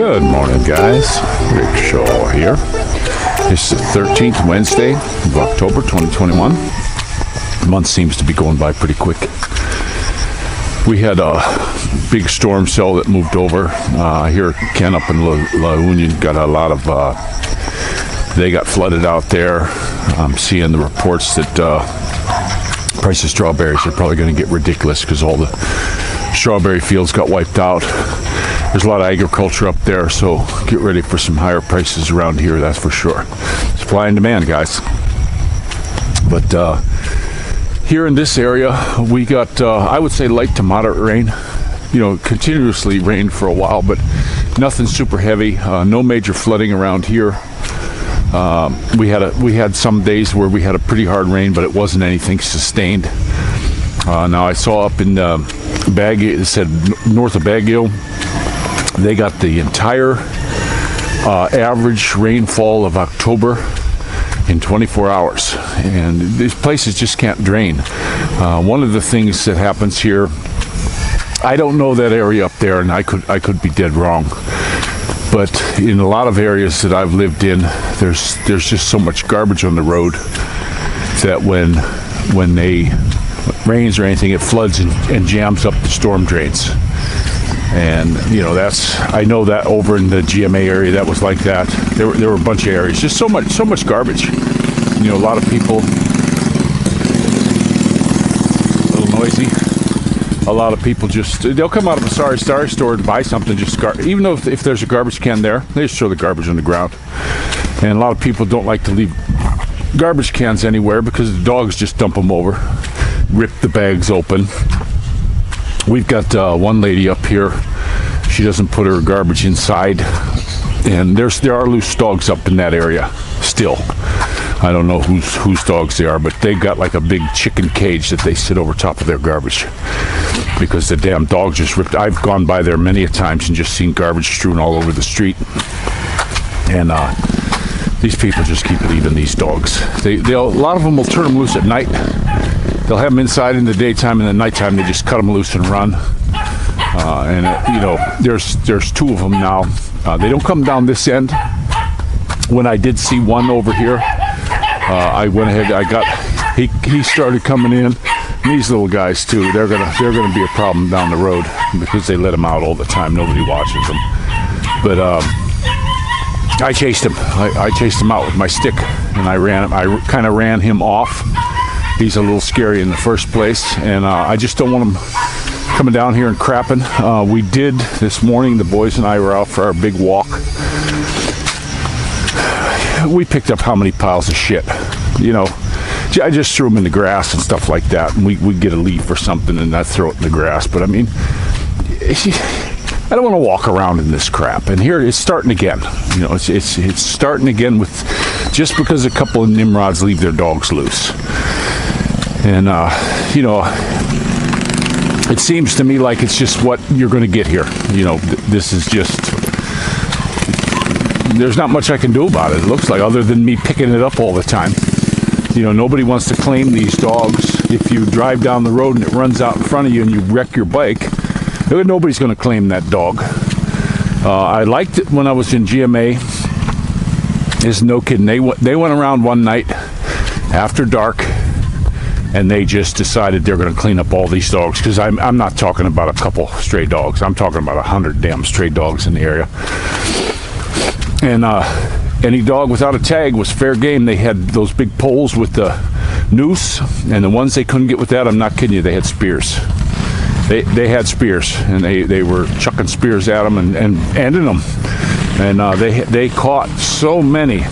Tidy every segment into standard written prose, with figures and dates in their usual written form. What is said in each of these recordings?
Good morning, guys. Rick Shaw here. It's the 13th Wednesday of October 2021. The month seems to be going by pretty quick. We had a big storm cell that moved over here. Ken up in La Union got a lot of, they got flooded out there. I'm seeing the reports that price of strawberries are probably going to get ridiculous because all the strawberry fields got wiped out. There's a lot of agriculture up there, so get ready for some higher prices around here, that's for sure. Supply and demand, guys. But here in this area, we got, I would say, light to moderate rain. You know, continuously rained for a while, but nothing super heavy. No major flooding around here. We had some days where we had a pretty hard rain, but it wasn't anything sustained. Now I saw up in Baguio, it said north of Baguio, they got the entire average rainfall of October in 24 hours, and these places just can't drain. One of the things that happens here, I don't know that area up there, and I could be dead wrong, but in a lot of areas that I've lived in, there's just so much garbage on the road that when they rains or anything, it floods and jams up the storm drains. And you know, I know that over in the GMA area that was like that. There were a bunch of areas, just so much garbage. You know, a lot of people, a little noisy. A lot of people they'll come out of a Sorry store to buy something, even though if there's a garbage can there, they just throw the garbage on the ground. And a lot of people don't like to leave garbage cans anywhere because the dogs just dump them over, rip the bags open. We've got one lady up here. She doesn't put her garbage inside, and there are loose dogs up in that area still. I don't know whose dogs they are, but they got like a big chicken cage that they sit over top of their garbage because the damn dog just ripped. I've gone by there many a times and just seen garbage strewn all over the street, and these people just keep leaving these dogs. A lot of them will turn them loose at night. They'll have them inside in the daytime, and at nighttime they just cut them loose and run. You know, there's two of them now. They don't come down this end. When I did see one over here, I went ahead. He started coming in. And these little guys too. They're gonna be a problem down the road because they let them out all the time. Nobody watches them. But I chased him. I chased him out with my stick, and I kind of ran him off. He's a little scary in the first place, and I just don't want him coming down here and crapping. We did this morning, the boys and I were out for our big walk. We picked up how many piles of shit, you know. I just threw them in the grass and stuff like that, and we'd get a leaf or something and I'd throw it in the grass. But I mean, I don't want to walk around in this crap. And here it's starting again. You know, it's starting again with just because a couple of Nimrods leave their dogs loose. And, you know, it seems to me like it's just what you're going to get here. You know, this is just, there's not much I can do about it, it looks like, other than me picking it up all the time. You know, nobody wants to claim these dogs. If you drive down the road and it runs out in front of you and you wreck your bike, nobody's going to claim that dog. I liked it when I was in GMA. There's no kidding. They went around one night after dark, and they just decided they're going to clean up all these dogs, because I'm not talking about a couple stray dogs. I'm talking about 100 damn stray dogs in the area. And any dog without a tag was fair game. They had those big poles with the noose, and the ones they couldn't get with that, I'm not kidding you, they had spears. They had spears, and they were chucking spears at them and ending them. And they caught so many,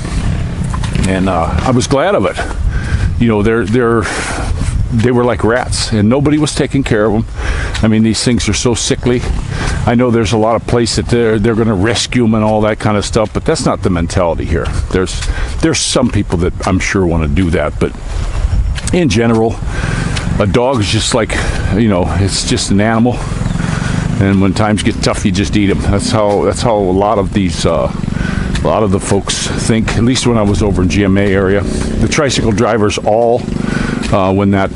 and I was glad of it. You know, they were like rats, and nobody was taking care of them. I mean, these things are so sickly. I know there's a lot of places that they're going to rescue them and all that kind of stuff, but that's not the mentality here. There's some people that I'm sure want to do that, but in general, a dog is just like, you know, it's just an animal, and when times get tough, you just eat them. That's how a lot of these a lot of the folks think, at least when I was over in GMA area. The tricycle drivers all, when that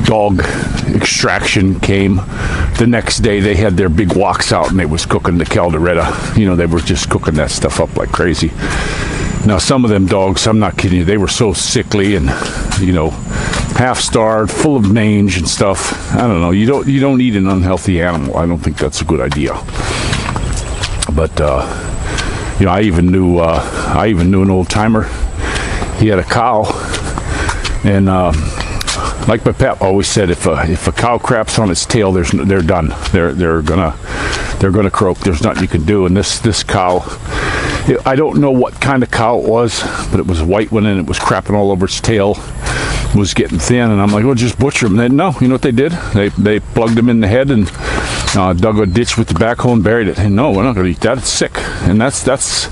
dog extraction came the next day they had their big walks out and they was cooking the caldereta. You know, they were just cooking that stuff up like crazy. Now some of them dogs, I'm not kidding you, they were so sickly and, you know, half starved, full of mange and stuff. I don't know, you don't eat an unhealthy animal. I don't think that's a good idea. But you know, I even knew an old timer. He had a cow, and like my pap always said, if a cow craps on its tail, they're done. They're gonna croak. There's nothing you can do. And this cow, I don't know what kind of cow it was, but it was a white one, and it was crapping all over its tail. It was getting thin, and I'm like, well, just butcher them. And no, you know what they did? They plugged him in the head and dug a ditch with the backhoe and buried it. And no, we're not going to eat that. It's sick. And that's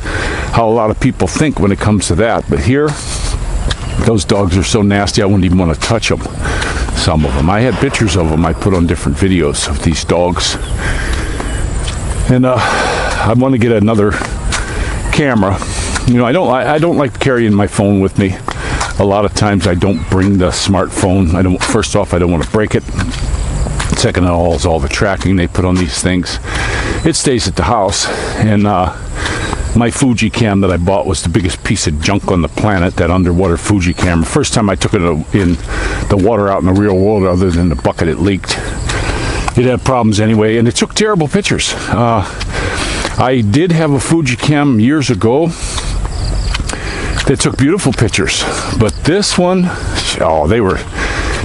how a lot of people think when it comes to that. But here, those dogs are so nasty, I wouldn't even want to touch them. Some of them. I had pictures of them I put on different videos of these dogs. And I want to get another camera. You know, I don't like carrying my phone with me. A lot of times I don't bring the smartphone. First off, I don't want to break it. Second of all is all the tracking they put on these things. It stays at the house. And my Fuji cam that I bought was the biggest piece of junk on the planet, that underwater Fuji camera. First time I took it in the water out in the real world, other than the bucket, it leaked. It had problems anyway, and it took terrible pictures. I did have a Fuji cam years ago that took beautiful pictures, but this one,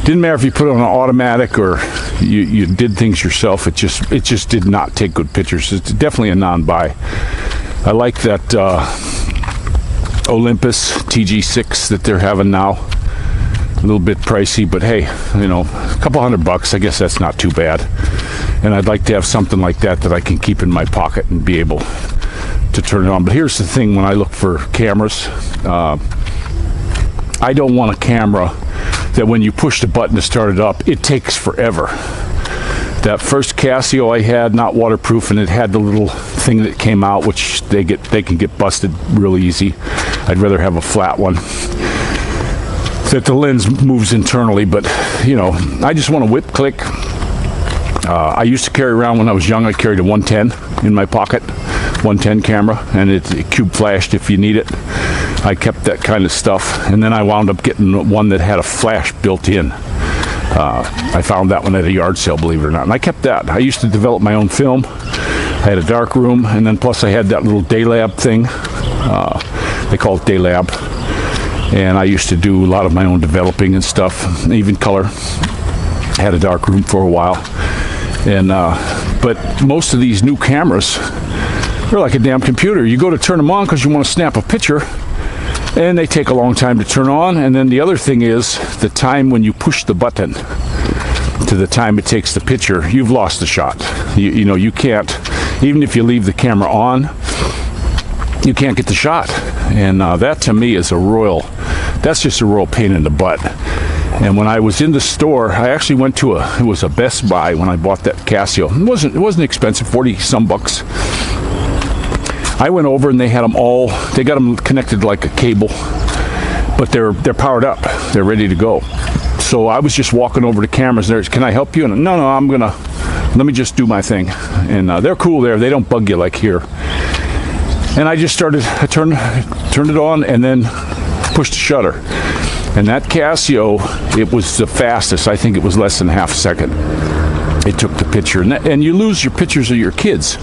didn't matter if you put it on an automatic or you did things yourself. It just did not take good pictures. It's definitely a non-buy. I like that Olympus TG6 that they're having now. A little bit pricey, but hey, you know, a couple $100, I guess that's not too bad. And I'd like to have something like that I can keep in my pocket and be able to turn it on. But here's the thing, when I look for cameras, I don't want a camera that when you push the button to start it up, it takes forever. That first Casio I had, not waterproof, and it had the little thing that came out, which they can get busted real easy. I'd rather have a flat one that the lens moves internally. But you know, I just want to whip click. I used to carry around, when I was young, I carried a 110 in my pocket, 110 camera, and it cube flashed if you need it. I kept that kind of stuff, and then I wound up getting one that had a flash built in. I found that one at a yard sale, believe it or not, and I kept that. I used to develop my own film. I had a dark room, and then plus I had that little Daylab thing. They call it Daylab, and I used to do a lot of my own developing and stuff, even color. I had a dark room for a while, and but most of these new cameras, they're like a damn computer. You go to turn them on because you want to snap a picture, and they take a long time to turn on. And then the other thing is, the time when you push the button to the time it takes the picture, you've lost the shot. You know, you can't, even if you leave the camera on, you can't get the shot. And that to me is that's just a royal pain in the butt. And when I was in the store, I actually went to it was a Best Buy when I bought that Casio. It wasn't expensive, 40 some bucks. I went over and they had them all, they got them connected like a cable, but they're powered up. They're ready to go. So I was just walking over to cameras there. Can I help you? And no, let me just do my thing. And they're cool there. They don't bug you like here. And I just turned it on and then pushed the shutter. And that Casio, it was the fastest. I think it was less than half a second. It took the picture, and you lose your pictures of your kids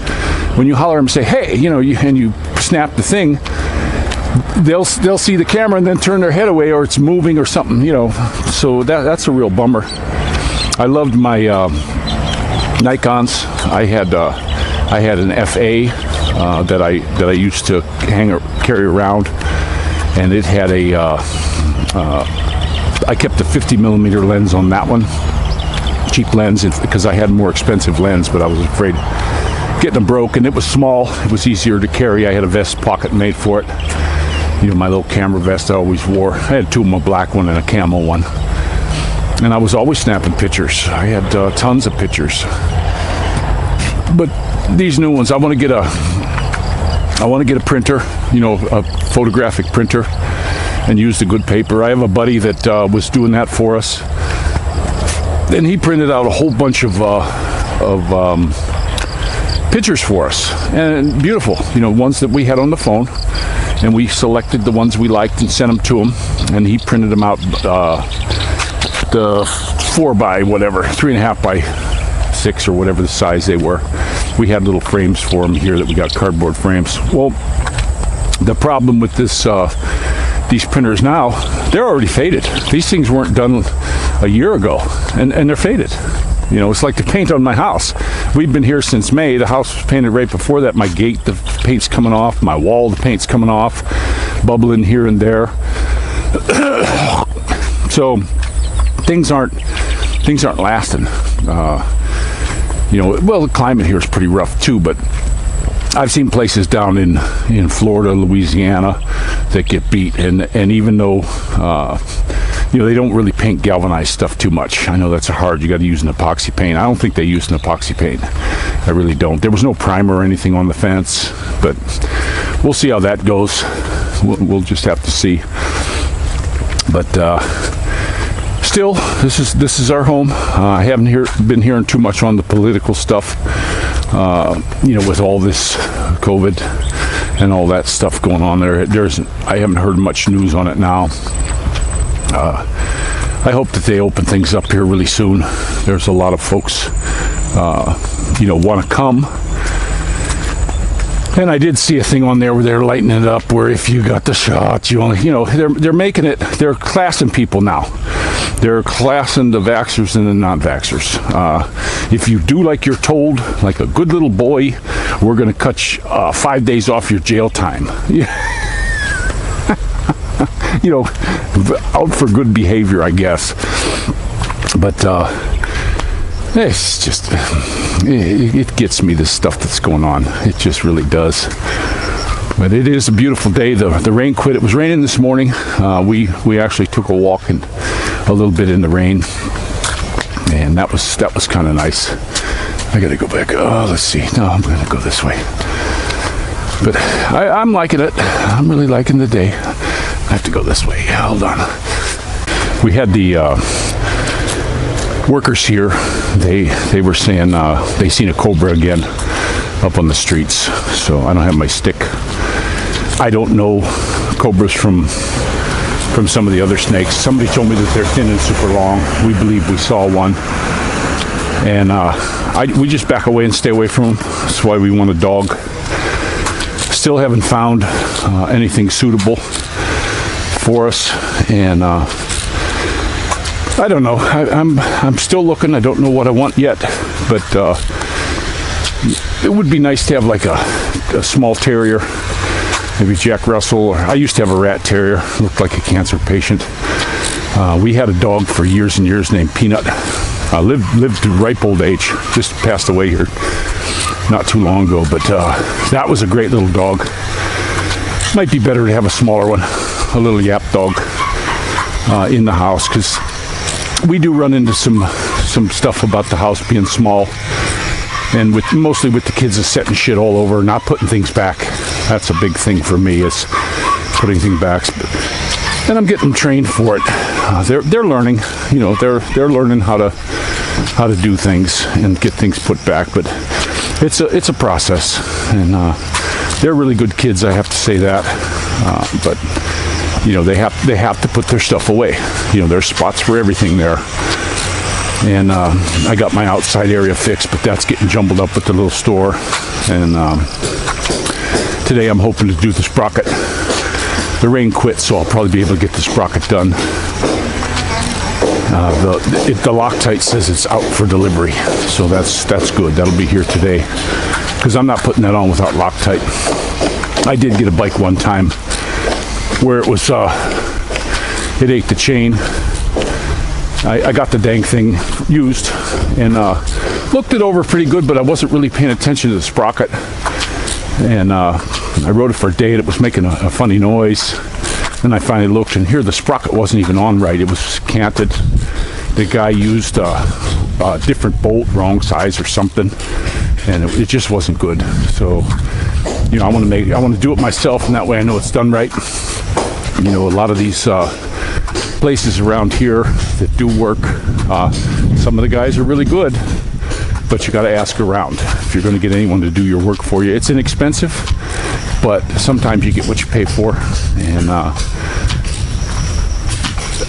when you holler and say, "Hey," you know, and you snap the thing. They'll see the camera and then turn their head away, or it's moving or something, you know. So that's a real bummer. I loved my Nikons. I had an FA that I used to carry around, and it had I kept the 50mm lens on that one. Cheap lens, because I had a more expensive lens, but I was afraid getting them broke, and it was small. It was easier to carry. I had a vest pocket made for it. You know, my little camera vest I always wore. I had two of them, a black one and a camo one. And I was always snapping pictures. I had tons of pictures. But these new ones, I want to get a printer, you know, a photographic printer, and use the good paper. I have a buddy that was doing that for us. Then he printed out a whole bunch of pictures for us, and beautiful, ones that we had on the phone, and we selected the ones we liked and sent them to him, and he printed them out, the 4 by whatever, 3.5 by 6 or whatever the size they were. We had little frames for him here that we got, cardboard frames. Well, the problem with these printers now, they're already faded. These things weren't done a year ago, and they're faded. It's like the paint on my house. We've been here since May. The house was painted right before that. My gate, the paint's coming off. My wall, the paint's coming off, bubbling here and there. So things aren't lasting. Well, the climate here is pretty rough too, but I've seen places down in Florida, Louisiana that get beat, and even though they don't really paint galvanized stuff too much. I know that's hard. You got to use an epoxy paint. I don't think they use an epoxy paint. I really don't. There was no primer or anything on the fence, but we'll see how that goes. We'll just have to see. But still, this is our home. I haven't been hearing too much on the political stuff. With all this COVID and all that stuff going on there. I haven't heard much news on it now. I hope that they open things up here really soon. There's a lot of folks, want to come. And I did see a thing on there where they're lighting it up, where if you got the shot, you only, they're making it, they're classing people now. They're classing the vaxxers and the non-vaxxers. If you do like you're told, like a good little boy, we're going to cut 5 days off your jail time. Out for good behavior, I guess. But it's just, it gets me, this stuff that's going on. It just really does. But it is a beautiful day. The rain quit. It was raining this morning. We actually took a walk and a little bit in the rain, and that was kind of nice. I gotta go back. Oh, let's see. No, I'm gonna go this way. But I'm liking it. I'm really liking the day. I have to go this way. Hold on. We had the workers here. They were saying they seen a cobra again up on the streets. So I don't have my stick. I don't know cobras from some of the other snakes. Somebody told me that they're thin and super long. We believe we saw one, and we just back away and stay away from them. That's why we want a dog. Still haven't found anything suitable for us, and I don't know. I'm still looking. I don't know what I want yet, but it would be nice to have like a small terrier. Maybe Jack Russell, or I used to have a rat terrier, looked like a cancer patient. We had a dog for years and years named Peanut. Lived to ripe old age, just passed away here not too long ago, but that was a great little dog. Might be better to have a smaller one, a little yap dog in the house, because we do run into some stuff about the house being small, and mostly with the kids setting shit all over, not putting things back. That's a big thing for me, is putting things back. And I'm getting trained for it. They're learning, they're learning how to do things and get things put back. But it's a process, and they're really good kids, I have to say that. But they have to put their stuff away. There's spots for everything there. And I got my outside area fixed, but that's getting jumbled up with the little store. And today I'm hoping to do the sprocket. The rain quit, so I'll probably be able to get the sprocket done. The Loctite says it's out for delivery, so that's good. That'll be here today, because I'm not putting that on without Loctite. I did get a bike one time where it was it ate the chain. I got the dang thing used and looked it over pretty good, but I wasn't really paying attention to the sprocket. And I rode it for a day, and it was making a funny noise. Then I finally looked, and here the sprocket wasn't even on right. It was canted. The guy used a different bolt, wrong size or something, and it just wasn't good. So, I want to do it myself, and that way I know it's done right. A lot of these places around here that do work, some of the guys are really good. but you got to ask around if you're going to get anyone to do your work for you. It's inexpensive, but sometimes you get what you pay for. And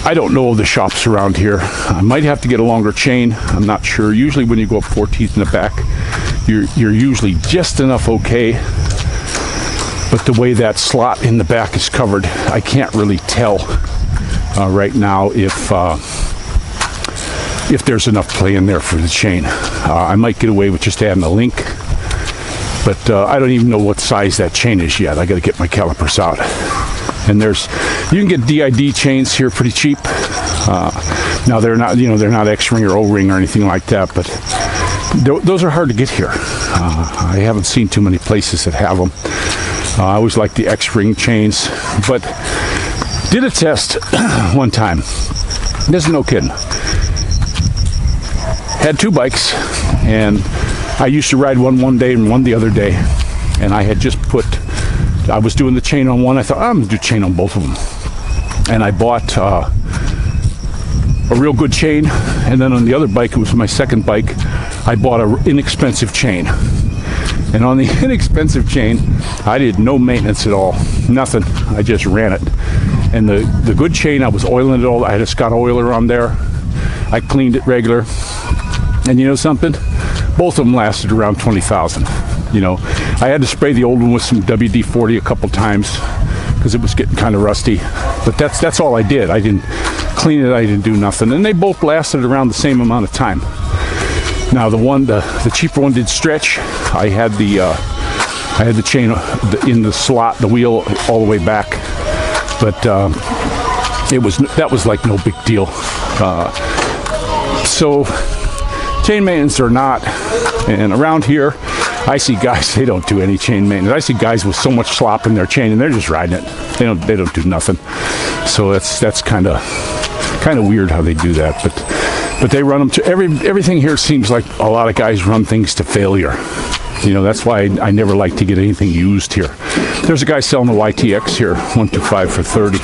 I don't know the shops around here. I might have to get a longer chain. I'm not sure. Usually when you go up 4 teeth in the back, you're usually just enough okay. But the way that slot in the back is covered, I can't really tell right now if there's enough play in there for the chain. I might get away with just adding a link, but I don't even know what size that chain is yet. I got to get my calipers out. And you can get DID chains here pretty cheap. Now they're not, they're not X-ring or O-ring or anything like that, but those are hard to get here. I haven't seen too many places that have them. I always like the X-ring chains, but did a test one time. This is no kidding. Had 2 bikes, and I used to ride one day and one the other day, and I had just I was doing the chain on one. I thought, I'm going to do chain on both of them. And I bought a real good chain. And then on the other bike, it was my second bike, I bought an inexpensive chain. And on the inexpensive chain, I did no maintenance at all. Nothing. I just ran it. And the good chain, I was oiling it all. I had a Scott oiler on there. I cleaned it regular. And you know something? Both of them lasted around 20,000. I had to spray the old one with some WD-40 a couple times because it was getting kind of rusty. But that's all I did. I didn't clean it. I didn't do nothing. And they both lasted around the same amount of time. Now the cheaper one did stretch. I had the chain in the slot, the wheel all the way back. But that was like no big deal. So chain maintenance or not, and around here I see guys, they don't do any chain maintenance. I see guys with so much slop in their chain and they're just riding it. They don't do nothing. So that's kind of weird how they do that. But they run them to everything here. Seems like a lot of guys run things to failure. That's why I never like to get anything used here. There's a guy selling a YTX here, 125 for 30.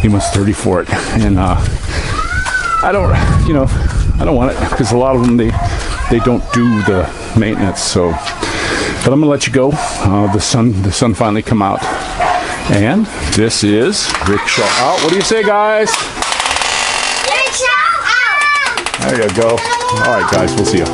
He wants 30 for it, and I don't want it because a lot of them they don't do the maintenance. So, but I'm gonna let you go. The sun finally come out, and this is Rickshaw Out. What do you say, guys? Rickshaw Out. There you go. All right, guys, we'll see you.